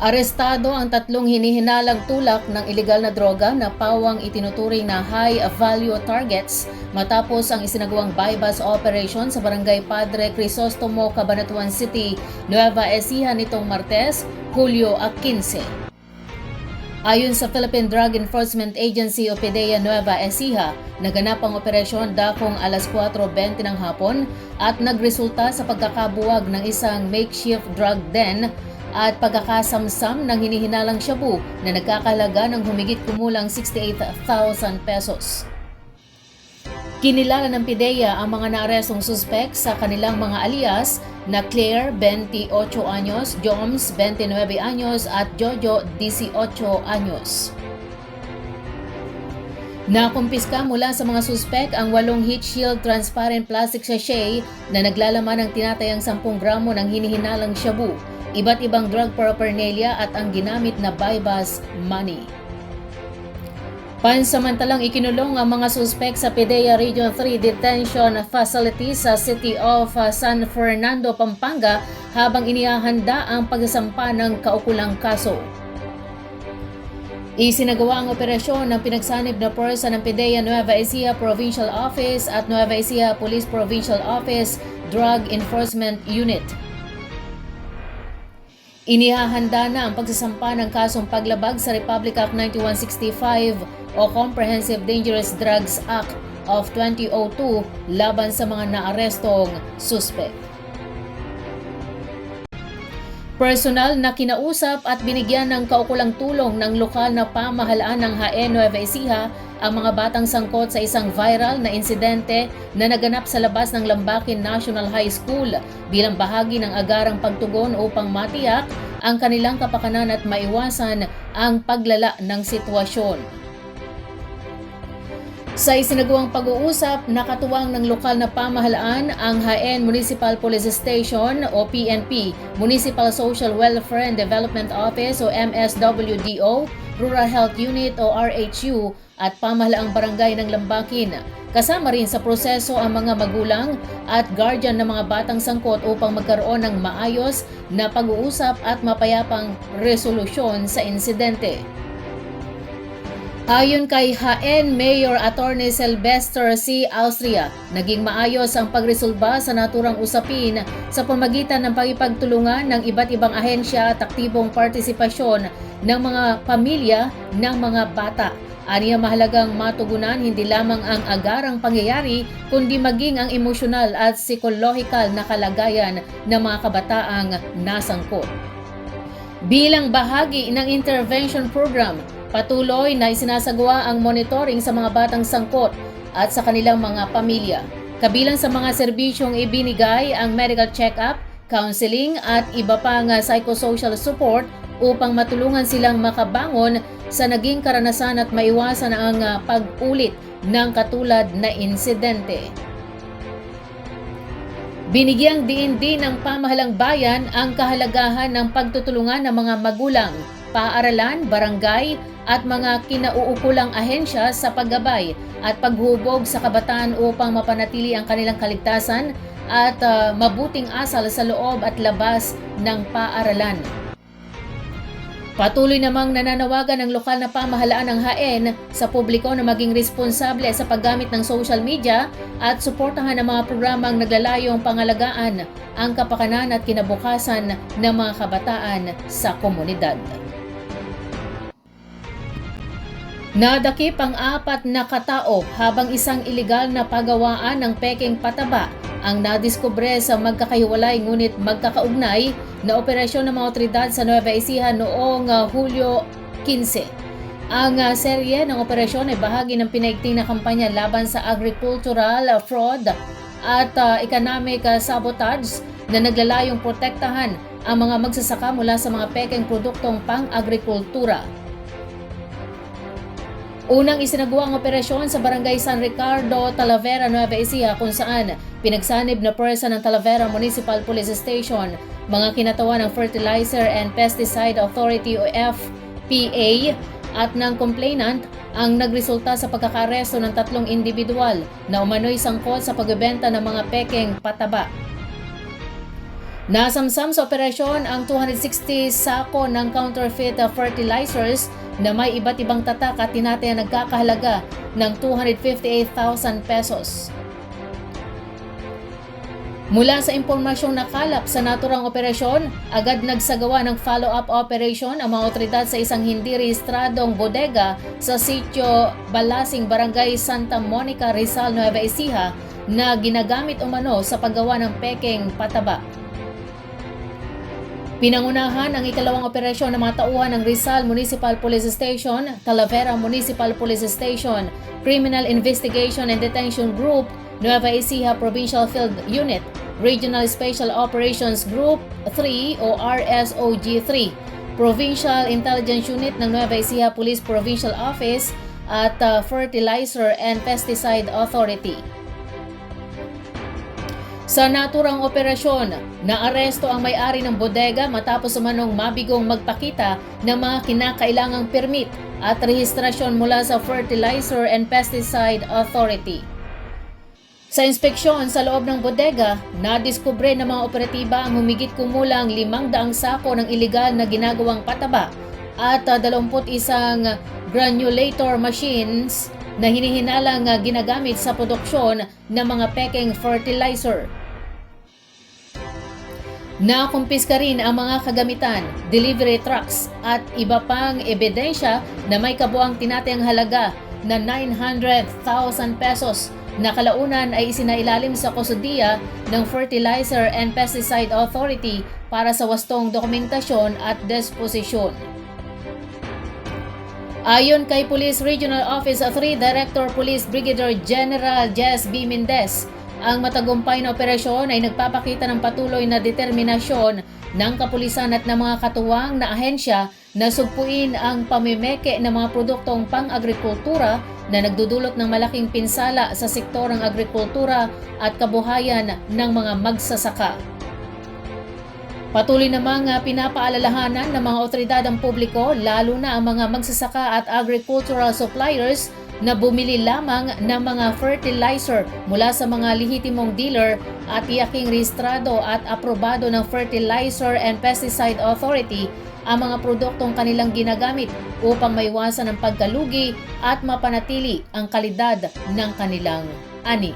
Arestado ang tatlong hinihinalang tulak ng ilegal na droga na pawang itinuturing na high-value targets matapos ang isinagawang buy-bust operation sa Barangay Padre Crisostomo, Cabanatuan City, Nueva Ecija nitong Martes, Hulyo 15. Ayon sa Philippine Drug Enforcement Agency o PDEA Nueva Ecija, naganap ang operasyon dakong alas 4:20 ng hapon at nagresulta sa pagkakabuwag ng isang makeshift drug den at pagkakasamsam ng hinihinalang shabu na nagkakahalaga ng humigit kumulang 68,000 pesos. Kinilala ng PDEA ang mga naarestong suspek sa kanilang mga alias na Claire, 28 anyos, Joms, 29 anyos at Jojo, 18 anyos. Nakumpiska mula sa mga suspek ang 8 heat shield transparent plastic sachet na naglalaman ng tinatayang 10 gramo ng hinihinalang shabu, iba't ibang drug paraphernalia at ang ginamit na buy-bust money. Pansamantalang ikinulong ang mga suspek sa PDEA Region 3 Detention Facility sa City of San Fernando, Pampanga habang inihahanda ang pagsasampa ng kaukulang kaso. Isinagawa ang operasyon ng pinagsanib na puwersa ng PDEA Nueva Ecija Provincial Office at Nueva Ecija Police Provincial Office Drug Enforcement Unit. Inihahanda na ang pagsasampa ng kasong paglabag sa Republic Act 9165 o Comprehensive Dangerous Drugs Act of 2002 laban sa mga naarestong suspek. Personal na kinausap at binigyan ng kaukulang tulong ng lokal na pamahalaan ng HN Nueva Ecija ang mga batang sangkot sa isang viral na insidente na naganap sa labas ng Lambakin National High School bilang bahagi ng agarang pagtugon upang matiyak ang kanilang kapakanan at maiwasan ang paglala ng sitwasyon. Sa isinagawang pag-uusap, nakatuwang ng lokal na pamahalaan ang HN Municipal Police Station o PNP, Municipal Social Welfare and Development Office o MSWDO, Rural Health Unit o RHU at pamahalaang barangay ng Lambakin. Kasama rin sa proseso ang mga magulang at guardian ng mga batang sangkot upang magkaroon ng maayos na pag-uusap at mapayapang resolusyon sa insidente. Ayon kay HN Mayor Attorney Sylvester C. Austria, naging maayos ang pagresolba sa naturang usapin sa pamagitan ng pagipagtulungan ng iba't ibang ahensya at aktibong partisipasyon ng mga pamilya ng mga bata. Aniya mahalagang matugunan hindi lamang ang agarang pangyayari kundi maging ang emosyonal at psikolohikal na kalagayan ng mga kabataang nasangkot. Bilang bahagi ng intervention program, patuloy na isinasagawa ang monitoring sa mga batang sangkot at sa kanilang mga pamilya. Kabilang sa mga serbisyong ibinigay ang medical check-up, counseling at iba pang psychosocial support upang matulungan silang makabangon sa naging karanasan at maiwasan ang pag-ulit ng katulad na insidente. Binigyang diin din ng pamahalang bayan ang kahalagahan ng pagtutulungan ng mga magulang, paaralan, barangay at mga kinauukulang ahensya sa paggabay at paghubog sa kabataan upang mapanatili ang kanilang kaligtasan at mabuting asal sa loob at labas ng paaralan. Patuloy namang nananawagan ng lokal na pamahalaan ng HN sa publiko na maging responsable sa paggamit ng social media at suportahan ang mga programang naglalayong pangalagaan ang kapakanan at kinabukasan ng mga kabataan sa komunidad. Nadakip ang 4 na katao habang isang ilegal na pagawaan ng peking pataba ang nadiskubre sa magkakahiwalay ngunit magkakaugnay na operasyon ng mga otoridad sa Nueva Ecija noong Hulyo 15. Ang serye ng operasyon ay bahagi ng pinaigting na kampanya laban sa agricultural fraud at economic sabotage na naglalayong protektahan ang mga magsasaka mula sa mga peking produktong pang-agrikultura. Unang isinagawa ang operasyon sa Barangay San Ricardo, Talavera, Nueva Ecija kung saan pinagsanib na puwersa ng Talavera Municipal Police Station, mga kinatawan ng Fertilizer and Pesticide Authority o FPA at ng complainant ang nagresulta sa pagkakaresto ng 3 individual na umano'y sangkot sa pagbebenta ng mga peking pataba. Nasamsam sa operasyon ang 260 sako ng counterfeit fertilizers na may iba't ibang tatak at tinatayang nagkakahalaga ng 258,000 pesos. Mula sa impormasyong nakalap sa naturang operasyon, agad nagsagawa ng follow-up operation ang mga otoridad sa isang hindi rehistradong bodega sa sitio Balasing, Barangay Santa Monica, Rizal, Nueva Ecija na ginagamit umano sa paggawa ng pekeng pataba. Pinangunahan ang ikalawang operasyon ng mga tauhan ng Rizal Municipal Police Station, Talavera Municipal Police Station, Criminal Investigation and Detention Group, Nueva Ecija Provincial Field Unit, Regional Special Operations Group 3 o RSOG 3, Provincial Intelligence Unit ng Nueva Ecija Police Provincial Office at Fertilizer and Pesticide Authority. Sa naturang operasyon, naaresto ang may-ari ng bodega matapos umanong mabigong magpakita ng mga kinakailangang permit at rehistrasyon mula sa Fertilizer and Pesticide Authority. Sa inspeksyon sa loob ng bodega, nadiskubre ng mga operatiba ang humigit kumulang 500 sako ng iligal na ginagawang pataba at 21 granulator machines na hinihinalang ginagamit sa produksyon ng mga pekeng fertilizer. Nakumpiska rin ang mga kagamitan, delivery trucks at iba pang ebidensya na may kabuang tinatayang halaga na 900,000 pesos na kalaunan ay isinailalim sa kustudiya ng Fertilizer and Pesticide Authority para sa wastong dokumentasyon at disposisyon. Ayon kay Police Regional Office 3 Director Police Brigadier General Jess B. Mendez, ang matagumpay na operasyon ay nagpapakita ng patuloy na determinasyon ng kapulisan at ng mga katuwang na ahensya na sugpuin ang pamimeke ng mga produktong pang-agrikultura na nagdudulot ng malaking pinsala sa sektor ng agrikultura at kabuhayan ng mga magsasaka. Patuloy namang pinapaalalahanan ng mga otoridad ang publiko, lalo na ang mga magsasaka at agricultural suppliers, na bumili lamang ng mga fertilizer mula sa mga lehitimong dealer at tiyaking rehistrado at aprobado ng Fertilizer and Pesticide Authority ang mga produktong kanilang ginagamit upang maiwasan ang pagkalugi at mapanatili ang kalidad ng kanilang ani.